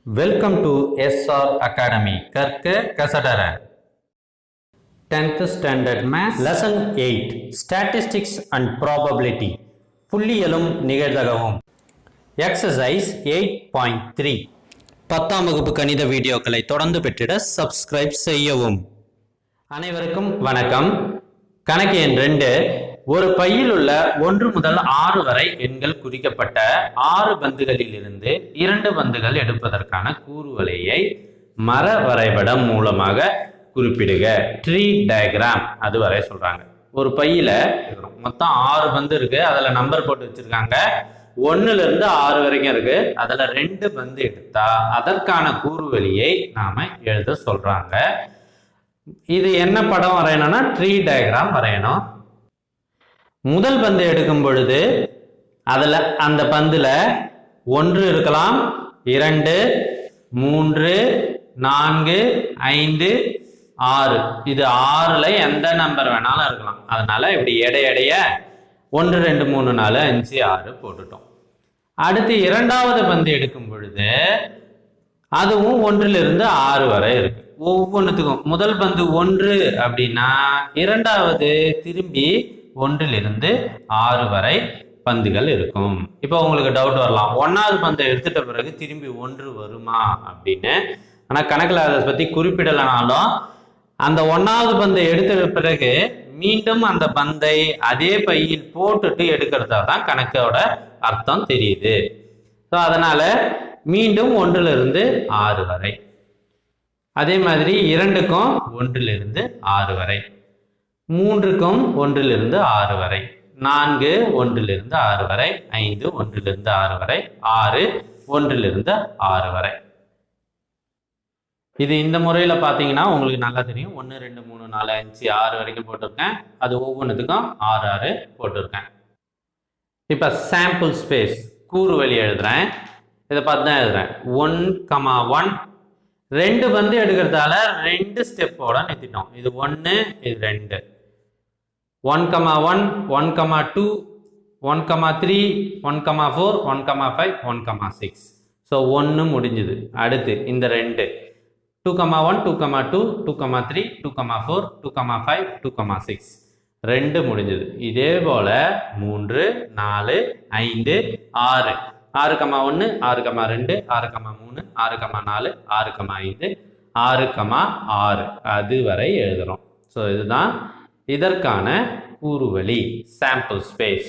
Welcome to SR academy. கற்க கசடர 10th standard maths lesson 8 statistics and probability புள்ளியலும் நிகழ்தகவும் எக்ஸசைஸ் 8.3 10ஆம் வகுப்பு கணித வீடியோக்களை தொடர்ந்து பெற்றிட சப்ஸ்கிரைப் செய்யவும். அனைவருக்கும் வணக்கம். கணக்கு எண் 2. ஒரு பையில் உள்ள 1 முதல் 6 வரை எண்கள் குறிக்கப்பட்ட 6 பந்துகளில் இருந்து 2 பந்துகள் எடுப்பதற்கான கூறுவலையை மர வரைபடம் மூலமாக குறிப்பிடுக. ட்ரீ டயக்ராம் அது வரை சொல்றாங்க. ஒரு பையில மொத்தம் 6 பந்து இருக்கு. அதுல நம்பர் போட்டு வச்சிருக்காங்க. 1ல இருந்து 6 வரைக்கும் இருக்கு. அதுல 2 பந்து எடுத்தா அதற்கான கூறுவலியை நாம எழுத சொல்றாங்க. இது என்ன படம் வரையணும்னா ட்ரீ டயக்ராம் வரையணும். முதல் பந்து எடுக்கும் பொழுது அதுல அந்த பந்துல 1 இருக்கலாம், 2, 3, 4, 5, 6. இது 6ல எந்த நம்பர் வேணாலும் இருக்கலாம். அதனால இப்படி எடைய 1, 2, 3, 4, 5, 6 போட்டுட்டோம். அடுத்து இரண்டாவது பந்து எடுக்கும் பொழுது அதுவும் 1ல இருந்து 6 வரை இருக்கு. ஒவ்வொன்றுத்துக்கும் முதல் பந்து 1 அப்படின்னா இரண்டாவது திரும்பி 1ல இருந்து 6 வரை பந்துகள் இருக்கும். இப்போ உங்களுக்கு டவுட் வரலாம், 1வது பந்தை எடுத்துட்ட பிறகு திரும்பி 1 வருமா அப்படின்னு. ஆனா கணக்குல அதை பத்தி குறிப்பிடலனாலும் அந்த 1வது பந்தை எடுத்த பிறகு மீண்டும் அந்த பந்தை அதே பையில் போட்டுட்டு எடுக்கிறதா தான் கணக்கோட அர்த்தம் தெரியுது. ஸோ அதனால மீண்டும் 1ல இருந்து 6 வரை. அதே மாதிரி 2க்கும் 1ல இருந்து 6 வரை, 3க்கும் 1ல இருந்து 6 வரை, 4 1ல இருந்து 6 வரை, 5 1ல இருந்து 6 வரை, 6 1ல இருந்து 6 வரை. இது இந்த முறையில் பார்த்தீங்கன்னா உங்களுக்கு நல்லா தெரியும். 1 2 3 4 5 6 வரைக்கும் போட்டிருக்கேன். அது ஒவ்வொன்றுத்துக்கும் 6 6 போட்டிருக்கேன். இப்போ சாம்பிள் ஸ்பேஸ் கூறுவலி எழுதுறேன். இதை பார்த்து தான் எழுதுறேன். 1,1 2 பந்து எடுக்கிறதால 2 ஸ்டெப்போட நிறுத்திட்டோம். இது 1, இது 2. 1,1 1,2 1,3 1,4 1,5 1,6. ஸோ 1 முடிஞ்சுது. அடுத்து இந்த 2 2,1 2,2 2,3 2,4 2,5 2,6 2 முடிஞ்சது. இதே போல 3 4 5 6 6,1 6,2 6,3 6,4 6,5 6,6 அது வரை எழுதுறோம். ஸோ இதுதான் இதற்கான கூறுவலி சாம்பிள் ஸ்பேஸ்.